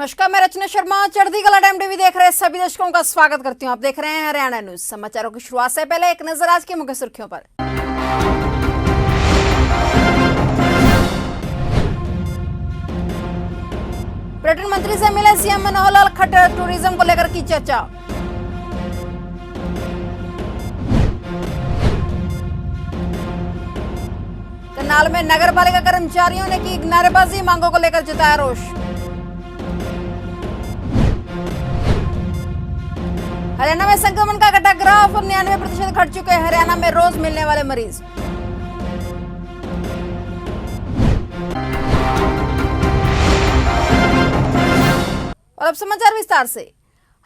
नमस्कार, मैं रचना शर्मा चढ़ती कला टाइम टीवी देख रहे सभी दर्शकों का स्वागत करती हूं। आप देख रहे हैं हरियाणा न्यूज। समाचारों की शुरुआत से पहले एक नजर आज की मुख्य सुर्खियों पर। पर्यटन मंत्री से मिले सीएम मनोहर लाल खट्टर, टूरिज्म को लेकर की चर्चा। करनाल में नगर पालिका कर्मचारियों ने की नारेबाजी, मांगों को लेकर जताया रोष। हरियाणा में संक्रमण का घटा ग्राफ 99% घट चुके हैं। हरियाणा में रोज मिलने वाले मरीज। और अब समाचार विस्तार से।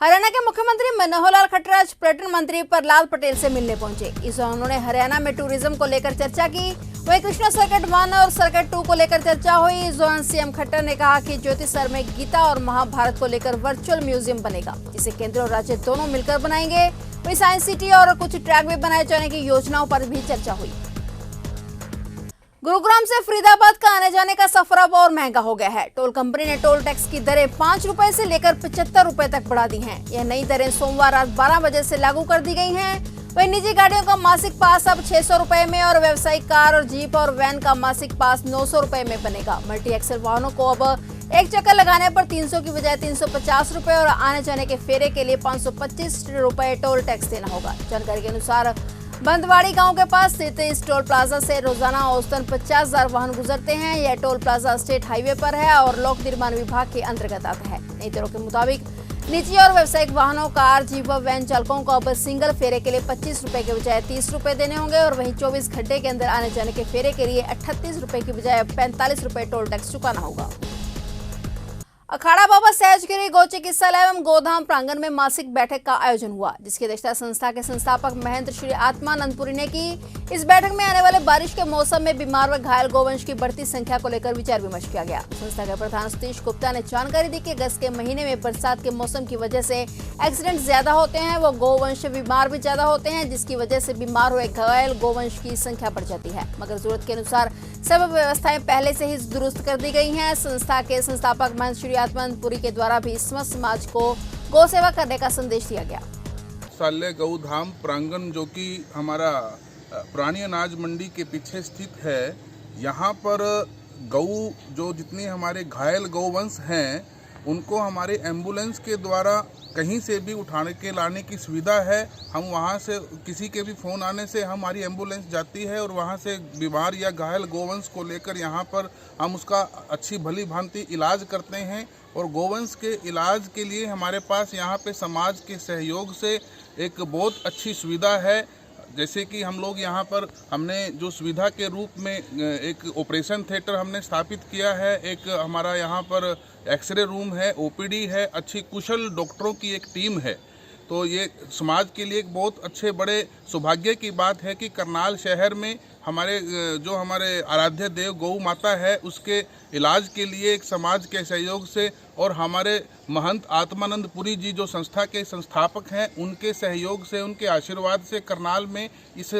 हरियाणा के मुख्यमंत्री मनोहर लाल खट्टर आज पर्यटन मंत्री प्रहलाद पटेल से मिलने पहुंचे। इस दौरान उन्होंने हरियाणा में टूरिज्म को लेकर चर्चा की। वहीं कृष्णा सर्किट 1 और सर्किट 2 को लेकर चर्चा हुई। इस दौरान सीएम खट्टर ने कहा कि ज्योतिसर में गीता और महाभारत को लेकर वर्चुअल म्यूजियम बनेगा, जिसे केंद्र और राज्य दोनों मिलकर बनाएंगे। वहीं साइंस सिटी और कुछ ट्रैक भी बनाए जाने की योजनाओं पर भी चर्चा हुई। गुरुग्राम से फरीदाबाद का आने जाने का सफर अब और महंगा हो गया है। टोल कंपनी ने टोल टैक्स की दरें 5 रुपए से लेकर 75 रुपए तक बढ़ा दी हैं। यह नई दरें सोमवार रात 12 बजे से लागू कर दी गई हैं। वहीं निजी गाड़ियों का मासिक पास अब 600 रुपए में और व्यावसायिक कार और जीप और वैन का मासिक पास 900 रुपए में बनेगा। मल्टी एक्सल वाहनों को अब एक चक्कर लगाने पर 300 की बजाय 350 रुपए और आने जाने के फेरे के लिए 525 रुपए टोल टैक्स देना होगा। जानकारी के अनुसार बंदवाड़ी गांव के पास स्थित इस टोल प्लाजा से रोजाना औसतन 50,000 वाहन गुजरते हैं। यह टोल प्लाजा स्टेट हाईवे पर है और लोक निर्माण विभाग के अंतर्गत आता है। नई दरों के मुताबिक निजी और व्यावसायिक वाहनों, कार, जीप व वैन चालकों को अब सिंगल फेरे के लिए 25 रुपए के बजाय 30 रुपए देने होंगे और वहीं 24 घंटे के अंदर आने जाने के फेरे के लिए 38 रुपए की बजाय 45 रुपए टोल टैक्स चुकाना होगा। अखाड़ा बाबा सहजगिरी गौ चिकित्सालय एवं गोधाम प्रांगण में मासिक बैठक का आयोजन हुआ, जिसकी अध्यक्षता संस्था के संस्थापक महेंद्र श्री आत्मानंदपुरी ने की। इस बैठक में आने वाले बारिश के मौसम में बीमार व घायल गौवंश की बढ़ती संख्या को लेकर विचार विमर्श किया गया। संस्था के प्रधान सतीश गुप्ता ने जानकारी दी कि अगस्त के महीने में बरसात के मौसम की वजह से एक्सीडेंट ज्यादा होते हैं, वो गौवंश बीमार भी ज्यादा होते हैं, जिसकी वजह से बीमार हुए घायल गौवंश की संख्या बढ़ जाती है। मगर जरूरत के अनुसार सब व्यवस्थाएं पहले से ही दुरुस्त कर दी गई हैं। संस्था के संस्थापक महेंद्र श्री आत्मानंदपुरी के द्वारा भी समस्त समाज को गौ सेवा करने का संदेश दिया गया। चिकित्सालय गौधाम प्रांगण जो कि हमारा पुरानी अनाज मंडी के पीछे स्थित है, यहाँ पर गौ जो जितने हमारे घायल गौवंश हैं उनको हमारे एम्बुलेंस के द्वारा कहीं से भी उठाने के लाने की सुविधा है। हम वहाँ से किसी के भी फ़ोन आने से हमारी एम्बुलेंस जाती है और वहाँ से बीमार या घायल गौवंश को लेकर यहाँ पर हम उसका अच्छी भली भांति इलाज करते हैं। और गौवंश के इलाज के लिए हमारे पास यहाँ पे समाज के सहयोग से एक बहुत अच्छी सुविधा है। जैसे कि हम लोग यहाँ पर हमने जो सुविधा के रूप में एक ऑपरेशन थिएटर हमने स्थापित किया है, एक हमारा यहाँ पर एक्सरे रूम है, ओपीडी है, अच्छी कुशल डॉक्टरों की एक टीम है। तो ये समाज के लिए एक बहुत अच्छे बड़े सौभाग्य की बात है कि करनाल शहर में हमारे जो हमारे आराध्य देव गौ माता है उसके इलाज के लिए एक समाज के सहयोग से और हमारे महंत आत्मानंदपुरी जी जो संस्था के संस्थापक हैं उनके सहयोग से, उनके आशीर्वाद से करनाल में इस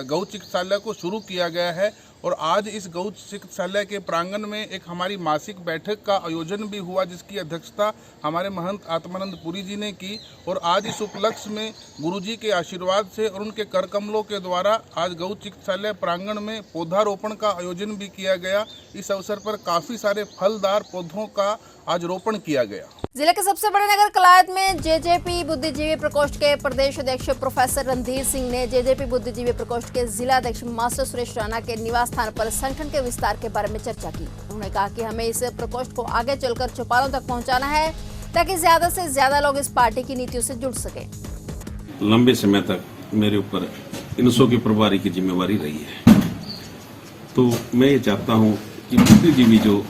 गौ चिकित्सालय को शुरू किया गया है। और आज इस गौ चिकित्सालय के प्रांगण में एक हमारी मासिक बैठक का आयोजन भी हुआ, जिसकी अध्यक्षता हमारे महंत आत्मानंदपुरी जी ने की। और आज इस उपलक्ष्य में गुरुजी के आशीर्वाद से और उनके कर कमलों के द्वारा आज गौ चिकित्सालय प्रांगण में पौधारोपण का आयोजन भी किया गया। इस अवसर पर काफ़ी सारे फलदार पौधों का आज रोपण किया गया। जिले के सबसे बड़े नगर कलायत में जेजेपी बुद्धिजीवी प्रकोष्ठ के प्रदेश अध्यक्ष प्रोफेसर रणधीर सिंह ने जेजेपी बुद्धिजीवी प्रकोष्ठ के जिला अध्यक्ष मास्टर सुरेश राणा के निवास स्थान पर संगठन के विस्तार के बारे में चर्चा की। उन्होंने कहा कि हमें इस प्रकोष्ठ को आगे चलकर चौपालों तक पहुंचाना है ताकि ज्यादा से ज्यादा लोग इस पार्टी की नीतियों से जुड़ सके। लंबे समय तक मेरे ऊपर इनसो की प्रभारी की जिम्मेवारी रही है, तो मैं ये चाहता हूँ कि बुद्धिजीवी जो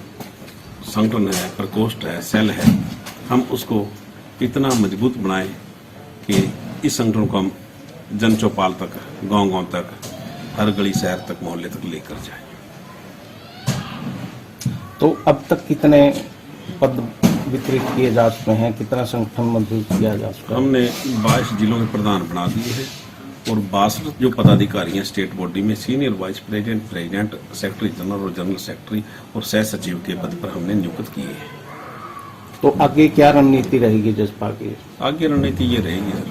संगठन है, प्रकोष्ठ है, सेल है, हम उसको इतना मजबूत बनाएं कि इस संगठन को हम जन चौपाल तक, गांव-गांव तक, हर गली शहर तक, मोहल्ले तक लेकर जाएं। तो अब तक कितने पद वितरित किए जा चुके हैं, कितना संगठन मजबूत किया जा चुका है? हमने 22 जिलों के प्रधान बना दिए हैं और 62 जो पदाधिकारी हैं स्टेट बॉडी में senior vice president, president, secretary general और जनरल सेक्रेटरी और सह सचिव के पद पर हमने नियुक्त किए हैं। तो आगे क्या रणनीति रहेगी जसपा की? आगे रणनीति ये रहेगी सर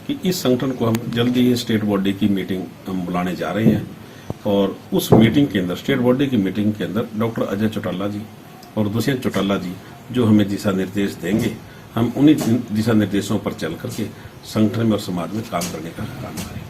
कि इस संगठन को हम जल्दी ही स्टेट बॉडी की मीटिंग हम बुलाने जा रहे हैं और उस मीटिंग के अंदर, स्टेट बॉडी की मीटिंग के अंदर डॉक्टर अजय चौटाला जी और दुष्यंत चौटाला जी जो हमें दिशा निर्देश देंगे, हम उन्हीं दिशा निर्देशों पर चल करके संगठन में और समाज में काम करने का काम करेंगे।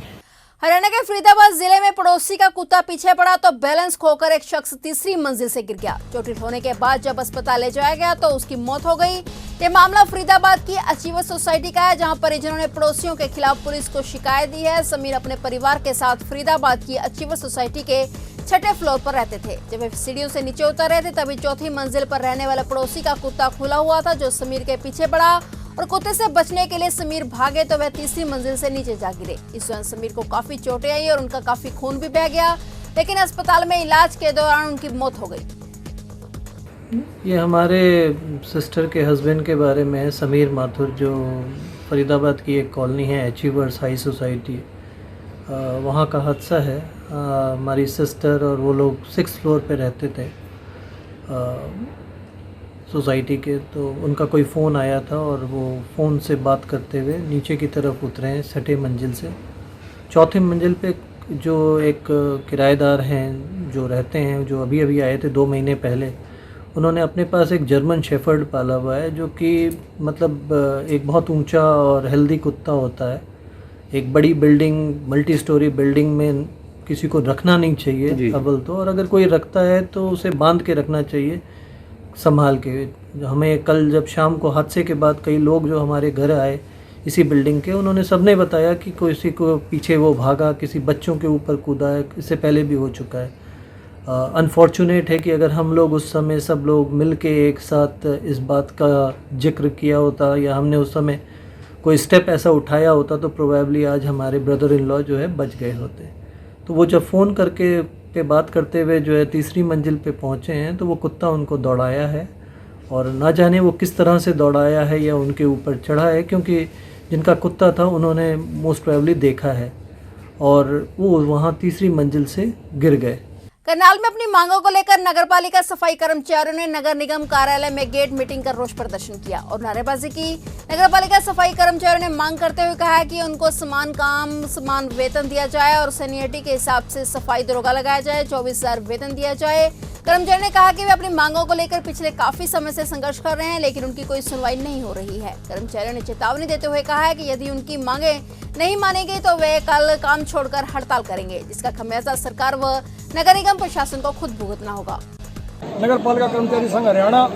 हरियाणा के फरीदाबाद जिले में पड़ोसी का कुत्ता पीछे पड़ा तो बैलेंस खोकर एक शख्स तीसरी मंजिल से गिर गया। चोटिल होने के बाद जब अस्पताल ले जाया गया तो उसकी मौत हो गई। ये मामला फरीदाबाद की अचीवर सोसाइटी का है, जहां परिजनों ने पड़ोसियों के खिलाफ पुलिस को शिकायत दी है। समीर अपने परिवार के साथ फरीदाबाद की अचीवर सोसाइटी के 6ठे फ्लोर पर रहते थे। जब वे सीढ़ियों से नीचे उतर रहे थे तभी चौथी मंजिल पर रहने वाले पड़ोसी का कुत्ता खुला हुआ था जो समीर के पीछे पड़ा और कुत्ते से बचने के लिए समीर भागे तो वह तीसरी मंजिल से नीचे जा गिरे। इस दौरान समीर को काफी चोटें आई और उनका काफी खून भी बह गया, लेकिन अस्पताल में इलाज के दौरान उनकी मौत हो गई। ये हमारे सिस्टर के हस्बैंड के बारे में है, समीर माथुर, जो फरीदाबाद की एक कॉलोनी है अचीवर्स हाई सोसाइटी, वहाँ का हादसा है। हमारी सिस्टर और वो लोग 6th फ्लोर पे रहते थे सोसाइटी के, तो उनका कोई फ़ोन आया था और वो फ़ोन से बात करते हुए नीचे की तरफ उतरे हैं 6ठे मंजिल से। 4थी मंजिल पे जो एक किराएदार हैं जो रहते हैं, जो अभी अभी आए थे 2 महीने पहले, उन्होंने अपने पास एक जर्मन शेफर्ड पाला हुआ है जो कि मतलब एक बहुत ऊंचा और हेल्दी कुत्ता होता है। एक बड़ी बिल्डिंग, मल्टी स्टोरी बिल्डिंग में किसी को रखना नहीं चाहिए अव्वल तो, और अगर कोई रखता है तो उसे बांध के रखना चाहिए संभाल के। हमें कल जब शाम को हादसे के बाद कई लोग जो हमारे घर आए इसी बिल्डिंग के, उन्होंने सबने बताया कि किसी को पीछे वो भागा, किसी बच्चों के ऊपर कूदा है, इससे पहले भी हो चुका है। अनफॉर्चुनेट है कि अगर हम लोग उस समय सब लोग मिल के एक साथ इस बात का जिक्र किया होता या हमने उस समय कोई स्टेप ऐसा उठाया होता तो प्रोबेबली आज हमारे ब्रदर इन लॉ जो है बच गए होते। तो वो जब फ़ोन करके पे बात करते हुए जो है तीसरी मंजिल पे पहुँचे हैं तो वो कुत्ता उनको दौड़ाया है, और ना जाने वो किस तरह से दौड़ाया है या उनके ऊपर चढ़ा है, क्योंकि जिनका कुत्ता था उन्होंने मोस्ट प्रोबेबली देखा है और वो वहाँ तीसरी मंजिल से गिर गए। करनाल में अपनी मांगों को लेकर नगरपालिका सफाई कर्मचारियों ने नगर निगम कार्यालय में गेट मीटिंग कर रोष प्रदर्शन किया और नारेबाजी की। नगरपालिका सफाई कर्मचारियों ने मांग करते हुए कहा है कि उनको समान काम समान वेतन दिया जाए और सीनियरिटी के हिसाब से सफाई दरोगा लगाया जाए, 24,000 वेतन दिया जाए। कर्मचारी ने कहा कि वे अपनी मांगों को लेकर पिछले काफी समय से संघर्ष कर रहे हैं, लेकिन उनकी कोई सुनवाई नहीं हो रही है। कर्मचारियों ने चेतावनी देते हुए कहा है कि यदि उनकी मांगे नहीं मानी गई तो वे कल काम छोड़कर हड़ताल करेंगे, जिसका खमियाजा सरकार व नगर निगम प्रशासन को खुद भुगतना होगा। नगर पालिका कर्मचारी संघ हरियाणा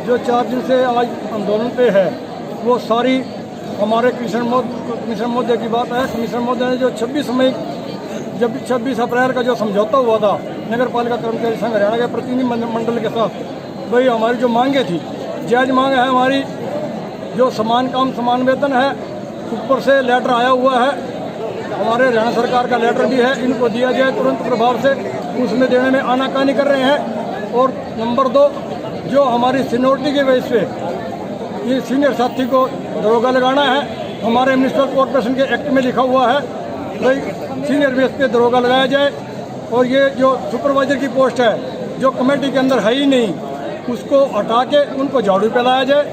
जो 4 दिन से आज आंदोलन पे है, वो सारी हमारे कमिश्नर महोदय की बात है। कमिश्नर महोदय ने जो 26 अप्रैल का जो समझौता हुआ था नगर पालिका कर्मचारी संघ हरियाणा के प्रतिनिधि मंडल के साथ, वही हमारी जो मांगे थी, जायज मांग है हमारी, जो समान काम समान वेतन है, ऊपर से लेटर आया हुआ है, हमारे हरियाणा सरकार का लेटर भी है, इनको दिया जाए तुरंत प्रभाव से, उसमें देने में आनाकानी कर रहे हैं। और नंबर 2, जो हमारी सीनियरिटी के बेस पे ये सीनियर साथी को दरोगा लगाना है, हमारे म्युनिसिपल कॉर्पोरेशन के एक्ट में लिखा हुआ है, भाई सीनियर बेस पे दरोगा लगाया जाए। और ये जो सुपरवाइजर की पोस्ट है जो कमेटी के अंदर है ही नहीं, उसको हटा के उनको झाड़ू पे लाया जाए,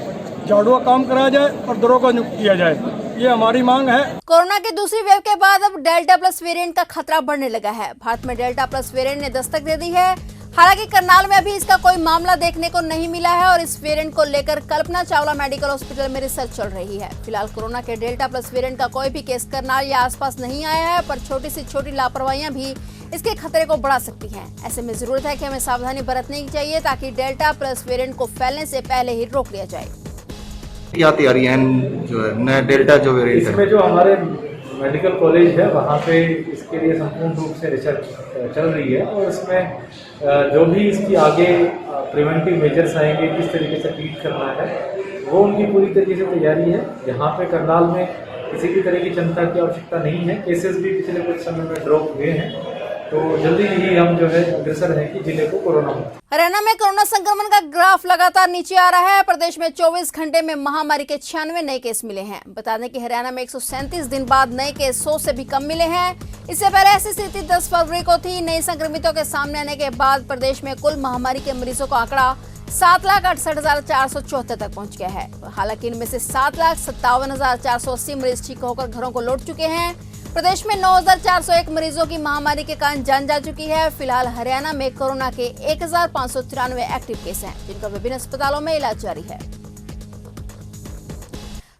झाड़ू का काम कराया जाए और दरोगा नियुक्त किया जाए, ये हमारी मांग है। कोरोना की दूसरी वेव के बाद अब डेल्टा प्लस वेरिएंट का खतरा बढ़ने लगा है। भारत में डेल्टा प्लस वेरिएंट ने दस्तक दे दी है। हालांकि करनाल में अभी इसका कोई मामला देखने को नहीं मिला है और इस वेरिएंट को लेकर कल्पना चावला मेडिकल हॉस्पिटल में रिसर्च चल रही है। फिलहाल कोरोना के डेल्टा प्लस वेरिएंट का कोई भी केस करनाल या आसपास नहीं आया है, पर छोटी से छोटी लापरवाहियां भी इसके खतरे को बढ़ा सकती हैं। ऐसे में जरूरत है कि हमें सावधानी बरतनी चाहिए ताकि डेल्टा प्लस वेरिएंट को फैलने से पहले ही रोक लिया जाए। क्या तैयारियां जो है नया डेल्टा जो वेरिएंट है, इसमें जो हमारे मेडिकल कॉलेज है वहाँ पे इसके लिए संपूर्ण रूप से रिसर्च चल रही है और इसमें जो भी इसकी आगे प्रिवेंटिव मेजर्स आएंगे, किस तरीके से ट्रीट करना है, वो उनकी पूरी तरीके से तैयारी है। यहाँ पे करनाल में किसी भी तरह की चिंता की आवश्यकता नहीं है। केसेस भी पिछले कुछ समय में ड्रॉप हुए हैं, तो जल्दी ही हम जो है अग्रसर हैं कि जिले को कोरोना मुक्त। हरियाणा में कोरोना संक्रमण का ग्राफ लगातार नीचे आ रहा है। प्रदेश में 24 घंटे में महामारी के 96 नए केस मिले हैं। बता दें कि हरियाणा में 137 दिन बाद नए केस 100 से भी कम मिले हैं। इससे पहले ऐसी स्थिति 10 फरवरी को थी। नए संक्रमितों के सामने आने के बाद प्रदेश में कुल महामारी के मरीजों का आंकड़ा 7,68,474 तक पहुंच गया है। हालांकि इनमें से 7,57,480 मरीज ठीक होकर घरों को लौट चुके हैं। प्रदेश में 9,401 मरीजों की महामारी के कारण जान जा चुकी है। फिलहाल हरियाणा में कोरोना के 1,593 एक्टिव केस हैं, जिनका विभिन्न अस्पतालों में इलाज जारी है।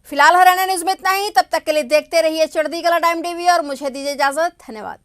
फिलहाल हरियाणा न्यूज में इतना ही। तब तक के लिए देखते रहिए चढ़ती कला टाइम टीवी और मुझे दीजिए इजाजत। धन्यवाद।